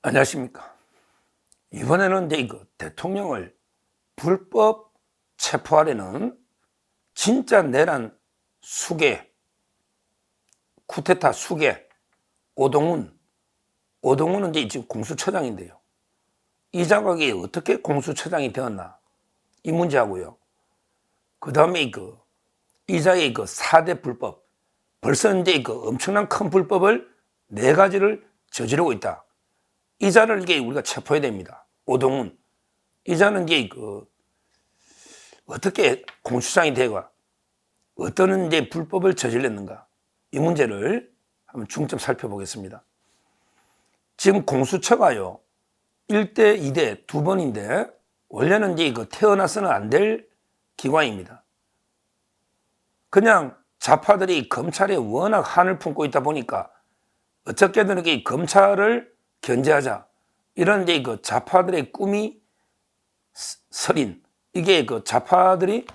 안녕하십니까. 이번에는 이제 이거 대통령을 불법 체포하려는 진짜 내란 수괴, 쿠데타 수괴, 오동훈은 이제 지금 공수처장인데요. 이 자격이 어떻게 공수처장이 되었나? 이 문제하고요. 그 다음에 이자의 4대 불법. 벌써 이제 엄청난 큰 불법을 4가지를 저지르고 있다. 이자를 우리가 체포해야 됩니다. 오동훈. 이자는 어떻게 공수장이 되고 어떤 이제 불법을 저질렀는가. 이 문제를 한번 중점 살펴보겠습니다. 지금 공수처가요, 1대, 2대 2번인데, 원래는 이제 태어나서는 안 될 기관입니다. 그냥 좌파들이 검찰에 워낙 한을 품고 있다 보니까 어떻게든 이렇게 검찰을 견제하자. 이런 이제 좌파들의 꿈이 서린, 이게 좌파들이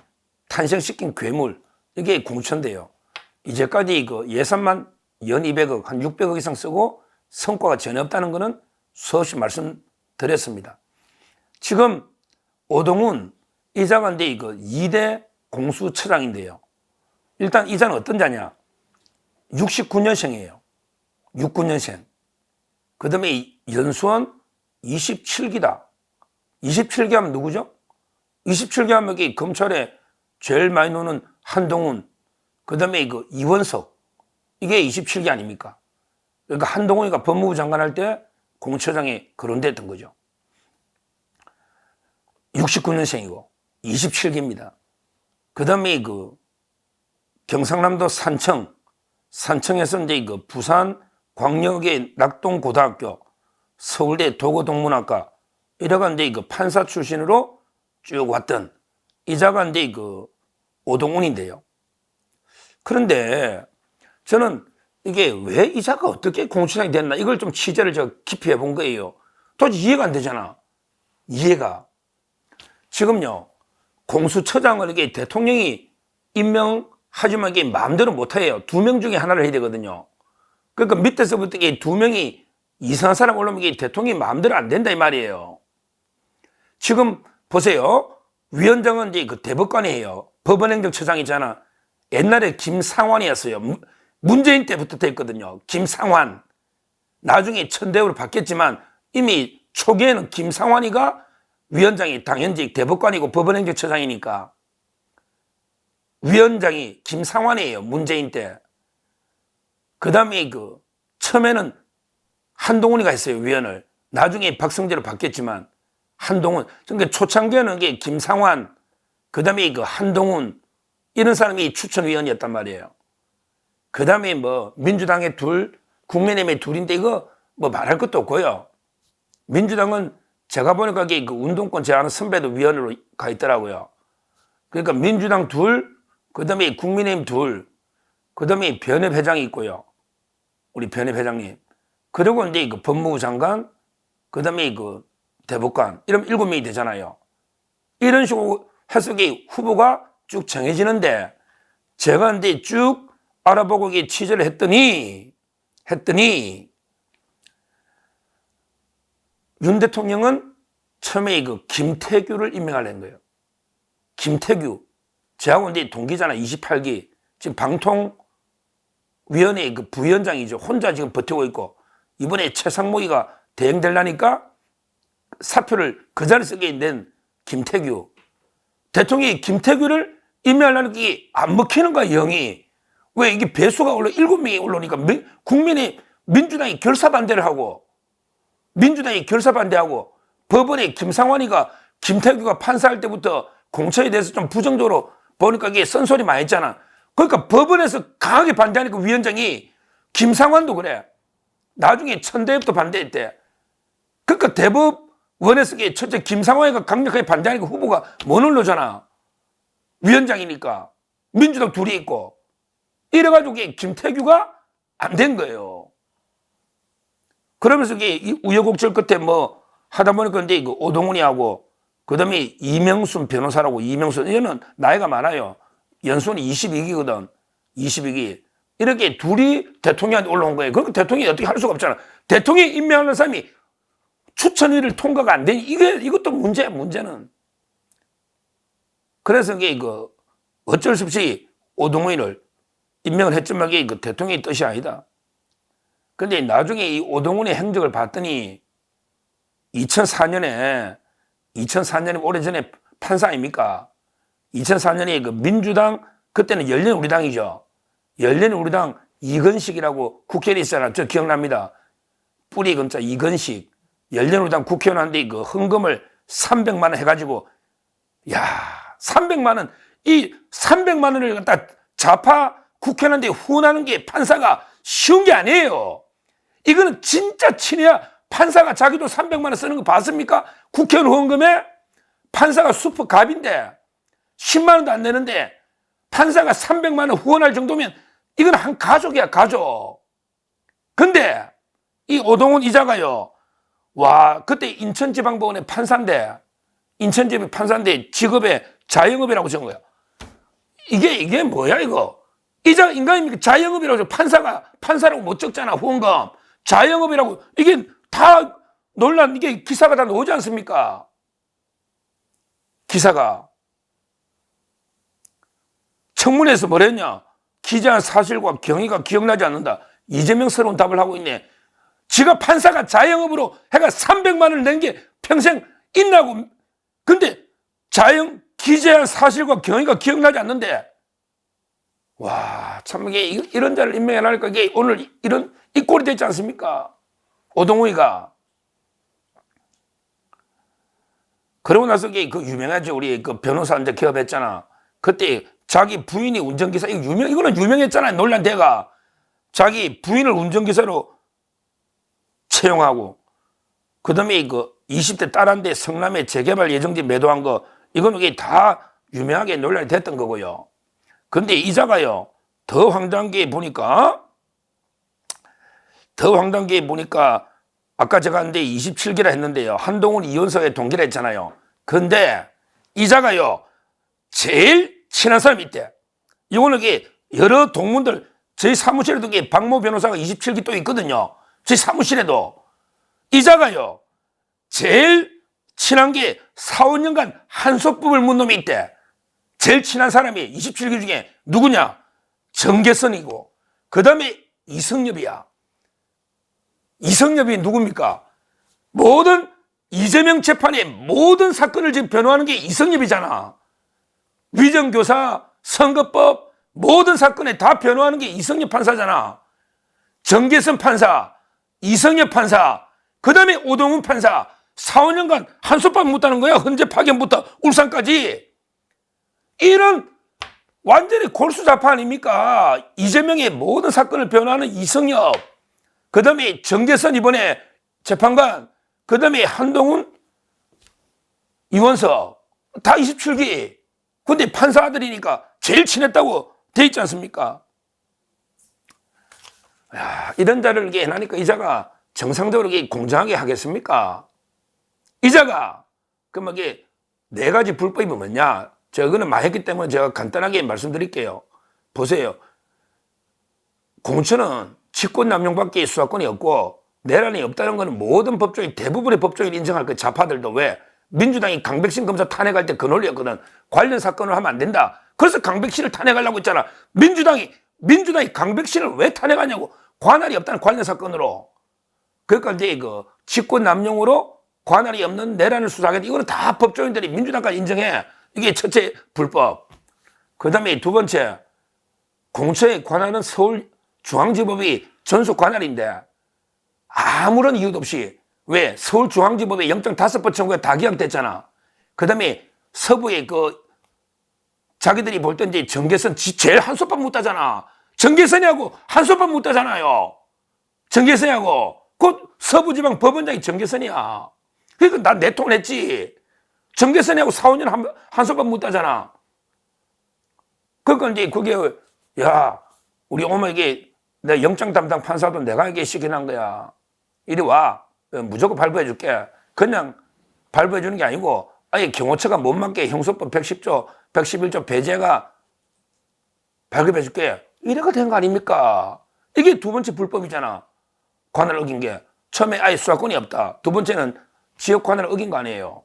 탄생시킨 괴물, 이게 공수처인데요. 이제까지 예산만 연 200억, 한 600억 이상 쓰고 성과가 전혀 없다는 것은 수없이 말씀드렸습니다. 지금 오동훈 이자가 이제 2대 공수처장인데요. 일단 이자는 어떤 자냐? 69년생이에요. 69년생. 그 다음에 연수원 27기다. 27기 하면 누구죠? 27기 하면 검찰에 제일 많이 노는 한동훈, 그 다음에 이원석, 이게 27기 아닙니까? 그러니까 한동훈이가 법무부 장관 할 때 공처장에 거론됐던 거죠. 69년생이고 27기입니다. 그 다음에 경상남도 산청에서 이제 부산 광역의 낙동고등학교, 서울대 도고동문학과, 이래가 이제 판사 출신으로 쭉 왔던 이자가 이제 오동훈인데요. 그런데 저는 이게 왜 이자가 어떻게 공수처장이 됐나, 이걸 좀 취재를 깊이 해본 거예요. 도대체 이해가 안 되잖아. 이해가. 지금요, 공수처장을 이게 대통령이 임명하지만 이게 마음대로 못해요. 2명 중에 하나를 해야 되거든요. 그러니까 밑에서부터 이게 2명이 이상한 사람 올라오면 이게 대통령이 마음대로 안 된다, 이 말이에요. 지금 보세요. 위원장은 이제 대법관이에요. 법원행정처장이잖아. 옛날에 김상환이었어요. 문재인 때부터 됐거든요. 김상환. 나중에 천대우로 바뀌었지만 이미 초기에는 김상환이가 위원장이 당연직 대법관이고 법원행정처장이니까 위원장이 김상환이에요. 문재인 때. 그 다음에 처음에는 한동훈이가 했어요. 위원을. 나중에 박성재로 바뀌었지만 한동훈. 그러니까 초창기에는 이게 김상환, 그 다음에 한동훈, 이런 사람이 추천위원이었단 말이에요. 그 다음에 민주당의 둘, 국민의힘의 둘인데 이거 말할 것도 없고요. 민주당은 제가 보니까 이게 운동권 제안하는 선배도 위원으로 가 있더라고요. 그러니까 민주당 둘, 그 다음에 국민의힘 둘, 그 다음에 변협회장이 있고요. 우리 변협회장님. 그리고 이제 법무부 장관, 그 다음에 대법관, 이러면 7명이 되잖아요. 이런 식으로 해서 후보가 쭉 정해지는데, 제가 이제 쭉 알아보고 취재를 했더니 윤 대통령은 처음에 김태규를 임명하려는 거예요. 김태규. 저하고 이제 동기잖아. 28기. 지금 방통위원회 부위원장이죠. 혼자 지금 버티고 있고, 이번에 최상목이가 대행되려니까 사표를 그 자리에 쓰게 낸 김태규. 대통령이 김태규를 임명하려는 게 안 먹히는 거야, 영이. 왜 이게 배수가 올라 7명이 올라오니까 민주당이 결사반대를 하고, 법원에 김상환이가 김태규가 판사할 때부터 공천에 대해서 좀 부정적으로 보니까 이게 쓴소리 많이 했잖아. 그러니까 법원에서 강하게 반대하니까 위원장이 김상환도 그래. 나중에 천대엽도 반대했대. 그러니까 대법원에서 첫째 김상환이가 강력하게 반대하니까 후보가 못 올라오잖아. 위원장이니까. 민주당 둘이 있고. 이래가지고 김태규가 안 된 거예요. 그러면서 이게 우여곡절 끝에 하다 보니까 이제 오동훈이 하고, 그 다음에 이명순 변호사라고, 이명순, 얘는 나이가 많아요. 연수원이 22기거든. 22기. 이렇게 둘이 대통령한테 올라온 거예요. 그러니까 대통령이 어떻게 할 수가 없잖아. 대통령이 임명하는 사람이 추천위를 통과가 안 되니 이것도 문제야, 문제는. 그래서 이게 어쩔 수 없이 오동훈을 임명을 했지만 이게 대통령의 뜻이 아니다. 근데 나중에 이 오동훈의 행적을 봤더니 2004년에 오래전에 판사 아닙니까? 2004년에 민주당, 그때는 열린우리당이죠. 열린우리당 이건식이라고 국회의원이 있잖아. 저 기억납니다. 뿌리 근자 이건식. 열린우리당 국회의원한테 헌금을 300만 원 해가지고, 야, 300만 원, 이 300만 원을 갖다 좌파 국회의원한테 후원하는 게 판사가 쉬운 게 아니에요. 이거는 진짜 친해야. 판사가 자기도 300만 원 쓰는 거 봤습니까? 국회의원 후원금에 판사가 슈퍼갑인데 10만 원도 안 내는데 판사가 300만 원 후원할 정도면 이건 한 가족이야, 가족. 근데 이 오동훈 이자가요, 와, 그때 인천지방법원의 판사인데, 인천지방 판사인데 직업에 자영업이라고 적은 거야. 이게 뭐야, 이거? 이자 인간입니까? 자영업이라고 판사라고 못 적잖아, 후원금. 자영업이라고, 이게 다 논란, 이게 기사가 다 나오지 않습니까? 기사가. 청문회에서 뭐랬냐? 기재한 사실과 경위가 기억나지 않는다. 이재명스러운 답을 하고 있네. 지가 판사가 자영업으로 해가 300만 원을 낸 게 평생 있나고. 근데 기재한 사실과 경위가 기억나지 않는데. 와, 참 이게 이런 자를 임명해라니까 이게 오늘 이 꼴이 됐지 않습니까? 오동훈이가. 그러고 나서 이게 유명하죠. 우리 변호사 이제 기업했잖아. 그때 자기 부인이 운전기사, 이거는 유명했잖아요. 논란대가. 자기 부인을 운전기사로 채용하고, 그 다음에 20대 딸한테 성남에 재개발 예정지 매도한 거, 이거는 이게 다 유명하게 논란이 됐던 거고요. 근데 이자가요, 더 황당한 게 보니까, 아까 제가 한데 27기라 했는데요. 한동훈 이혼서에 동기라 했잖아요. 근데 이자가요, 제일 친한 사람이 있대. 이거는 이게 여러 동문들, 저희 사무실에도 박모 변호사가 27기 또 있거든요. 저희 사무실에도. 이자가요, 제일 친한 게 4, 5년간 한솥밥을 문 놈이 있대. 제일 친한 사람이 27기 중에 누구냐? 정계선이고, 그 다음에 이성엽이야. 이성엽이 누굽니까? 이재명 재판의 모든 사건을 지금 변호하는 게 이성엽이잖아. 위정교사, 선거법, 모든 사건에 다 변호하는 게 이성엽 판사잖아. 정계선 판사, 이성엽 판사, 그 다음에 오동훈 판사, 4, 5년간 한솥밥 묻다는 거야. 헌재 파견부터 울산까지. 이런 완전히 골수자파 아닙니까? 이재명의 모든 사건을 변호하는 이성엽, 그 다음에 정계선 이번에 재판관, 그 다음에 한동훈, 이원석, 다 27기. 근데 판사 아들이니까 제일 친했다고 돼 있지 않습니까? 야, 이런 자를 해놔니까 이자가 정상적으로 공정하게 하겠습니까? 이자가, 그럼 이게 4가지 불법이 뭐냐? 제가 그거는 많이 했기 때문에 제가 간단하게 말씀드릴게요. 보세요. 공천은 직권남용밖에 수사권이 없고 내란이 없다는 것은 모든 법조인, 대부분의 법조인이 인정할 거예요. 좌파들도. 왜? 민주당이 강백신 검사 탄핵할 때 그 논리였거든. 관련 사건을 하면 안 된다. 그래서 강백신을 탄핵하려고 했잖아. 민주당이 강백신을 왜 탄핵하냐고. 관할이 없다는 관련 사건으로. 그러니까 이제 직권남용으로 관할이 없는 내란을 수사하겠다. 이거는 다 법조인들이 민주당까지 인정해. 이게 첫째 불법. 그 다음에 2번째, 공천에 관할은 서울중앙지법이 전속 관할인데 아무런 이유도 없이, 왜? 서울중앙지법에 영장 5번 청구가 다 기각됐잖아. 그 다음에 서부에 자기들이 볼 때 이제 정계선 제일 한솥밥 묻다잖아. 정계선이하고 한솥밥 묻다잖아요. 정계선이하고. 그 서부지방 법원장이 정계선이야. 그러니까 난 내통했지. 정계선이하고 4, 5년 한솥밥 묻다잖아. 그러니까 이제 그게, 야, 우리 어머니게 내 영장 담당 판사도 내가 이게 시켜놓은 거야. 이리 와. 무조건 발부해 줄게. 그냥 발부해 주는 게 아니고 아예 경호처가 못 맞게 형소법 110조, 111조 배제가 발급해 줄게. 이래가 된 거 아닙니까? 이게 2번째 불법이잖아. 관할 어긴 게. 처음에 아예 수사권이 없다. 2번째는 지역 관할을 어긴 거 아니에요.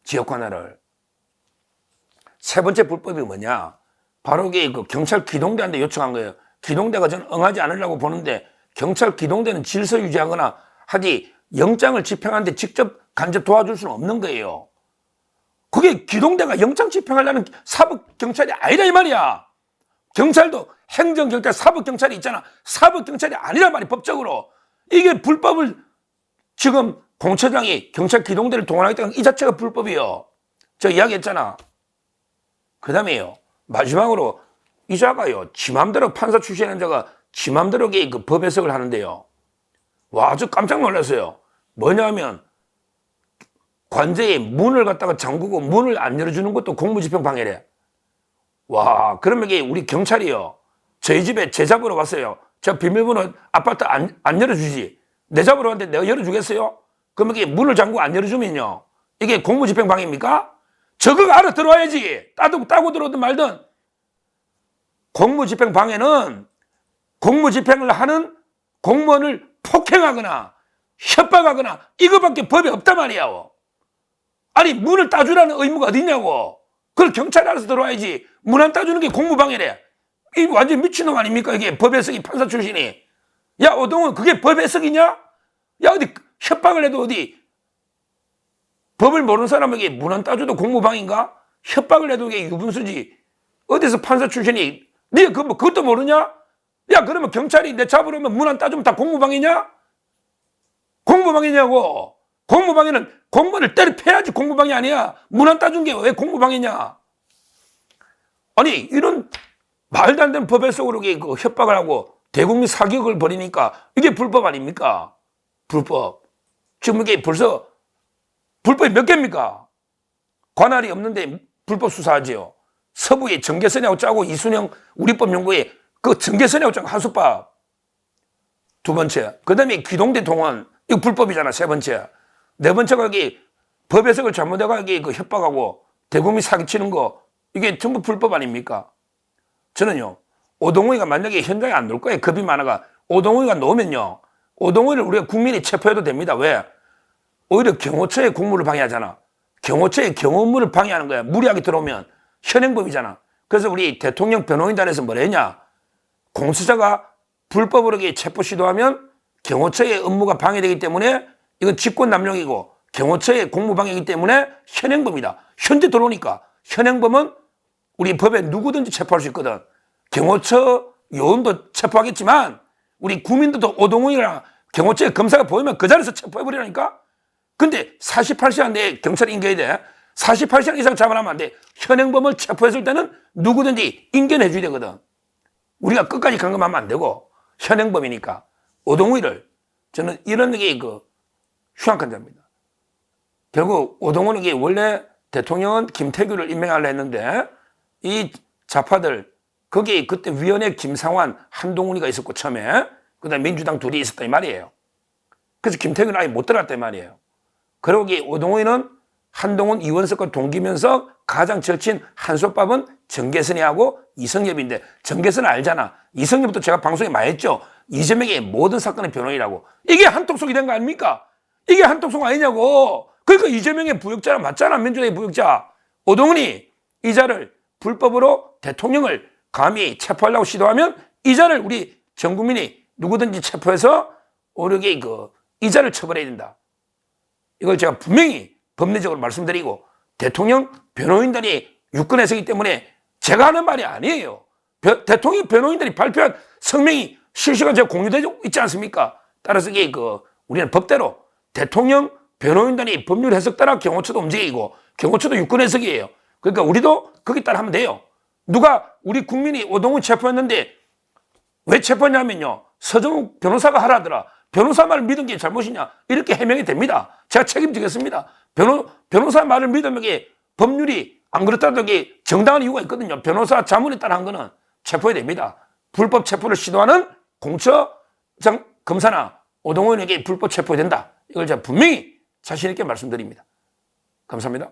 지역 관할을. 세 번째 불법이 뭐냐? 바로 이게 그 경찰 기동대한테 요청한 거예요. 기동대가 저는 응하지 않으려고 보는데 경찰 기동대는 질서 유지하거나 하지 영장을 집행하는데 직접 간접 도와줄 수는 없는 거예요. 그게 기동대가 영장 집행하려는 사법경찰이 아니라 이 말이야. 경찰도 행정경찰, 사법경찰이 있잖아. 사법경찰이 아니란 말이야, 법적으로. 이게 불법을 지금 공처장이 경찰 기동대를 동원하겠다는 이 자체가 불법이요. 저 이야기했잖아. 그 다음에요. 마지막으로 이 자가요. 지 맘대로 판사 출신인 자가 지 맘대로 그 법 해석을 하는데요. 와, 저 깜짝 놀랐어요. 뭐냐면 관제에 문을 갖다가 잠그고 문을 안 열어주는 것도 공무집행 방해래. 와, 그러면 이게 우리 경찰이요. 저희 집에 제 잡으러 왔어요. 저 비밀번호 아파트 안 열어주지. 내 잡으러 왔는데 내가 열어주겠어요? 그러면 이게 문을 잠그고 안 열어주면요. 이게 공무집행 방해입니까? 저거 알아 들어와야지. 따고 들어오든 말든. 공무집행 방해는 공무집행을 하는 공무원을 폭행하거나 협박하거나 이거밖에 법에 없단 말이야. 아니 문을 따주라는 의무가 어디 있냐고. 그걸 경찰이 알아서 들어와야지. 문 안 따주는 게 공무방해래. 이 완전 미친놈 아닙니까? 이게 법 해석이 판사 출신이. 야 오동훈 그게 법 해석이냐? 야 어디 협박을 해도 어디 법을 모르는 사람에게 문 안 따줘도 공무방해인가? 협박을 해도 이게 유분수지. 어디서 판사 출신이 네가 그것도 모르냐? 야 그러면 경찰이 내 잡으러 오면 문 안 따주면 다 공무방해냐? 공무방해냐고. 공무방해는 공무원을 때려 패야지 공무방해 아니야. 문 안 따준 게 왜 공무방해냐? 아니 이런 말도 안 되는 법 해석으로 그 협박을 하고 대국민 사격을 벌이니까 이게 불법 아닙니까? 불법. 지금 이게 벌써 불법이 몇 개입니까? 관할이 없는데 불법 수사하지요. 서부에 정계선이하고 짜고 이순영 우리법연구에 그 정계선이하고 짜고 하수법. 두 번째. 그 다음에 기동대 동원. 이거 불법이잖아. 세 번째. 네 번째가 이게 법 해석을 잘못해가 이게 그 협박하고 대국민 사기치는 거 이게 전부 불법 아닙니까? 저는요. 오동훈이가 만약에 현장에 안 놓을 거예요. 겁이 많아가. 오동훈이가 놓으면요. 오동훈이를 우리가 국민이 체포해도 됩니다. 왜? 오히려 경호처의 공무를 방해하잖아. 경호처의 경호무를 방해하는 거야. 무리하게 들어오면 현행범이잖아. 그래서 우리 대통령 변호인단에서 뭐라 했냐. 공수처가 불법으로 체포 시도하면 경호처의 업무가 방해되기 때문에 이건 직권남용이고 경호처의 공무방해이기 때문에 현행범이다. 현재 들어오니까 현행범은 우리 법에 누구든지 체포할 수 있거든. 경호처 요원도 체포하겠지만 우리 국민들도 오동훈이나 경호처의 검사가 보이면 그 자리에서 체포해버리라니까. 근데 48시간 내에 경찰이 인계해야 돼. 48시간 이상 잡아나면 안 돼. 현행범을 체포했을 때는 누구든지 인견해줘야 되거든. 우리가 끝까지 강금하면 안 되고 현행범이니까 오동훈이를 저는 이런 게 흉악한 자입니다. 결국 오동훈에게 원래 대통령은 김태규를 임명하려 했는데 이 좌파들 거기에 그때 위원회 김상환 한동훈이가 있었고 처음에 그다음에 민주당 둘이 있었다 이 말이에요. 그래서 김태규는 아예 못 들어갔다 이 말이에요. 그러고 오동훈이는 한동훈 이원석과 동기면서 가장 절친 한솥밥은 정계선이하고 이성엽인데 정계선은 알잖아. 이성엽도 제가 방송에 많이 했죠. 이재명의 모든 사건의 변호인이라고. 이게 한통속이 된 거 아닙니까? 이게 한통속 아니냐고. 그러니까 이재명의 부역자랑 맞잖아. 민주당의 부역자. 오동훈이 이자를 불법으로 대통령을 감히 체포하려고 시도하면 이자를 우리 전 국민이 누구든지 체포해서 오르게 이자를 처벌해야 된다. 이걸 제가 분명히 법리적으로 말씀드리고 대통령 변호인단이 유권해서기 때문에 제가 하는 말이 아니에요. 대통령 변호인단이 발표한 성명이 실시간 제가 공유되고 있지 않습니까? 따라서 이게 우리는 법대로 대통령 변호인단이 법률 해석 따라 경호처도 움직이고 경호처도 유권 해석이에요. 그러니까 우리도 거기 따라 하면 돼요. 누가 우리 국민이 오동훈 체포했는데 왜 체포했냐면요. 서정욱 변호사가 하라더라. 변호사 말을 믿은 게 잘못이냐. 이렇게 해명이 됩니다. 제가 책임지겠습니다. 변호사 말을 믿으면 법률이 안 그렇다도 정당한 이유가 있거든요. 변호사 자문에 따라 한 거는 체포해야 됩니다. 불법 체포를 시도하는 공처장 검사나 오동훈에게 불법 체포해야 된다. 이걸 제가 분명히 자신 있게 말씀드립니다. 감사합니다.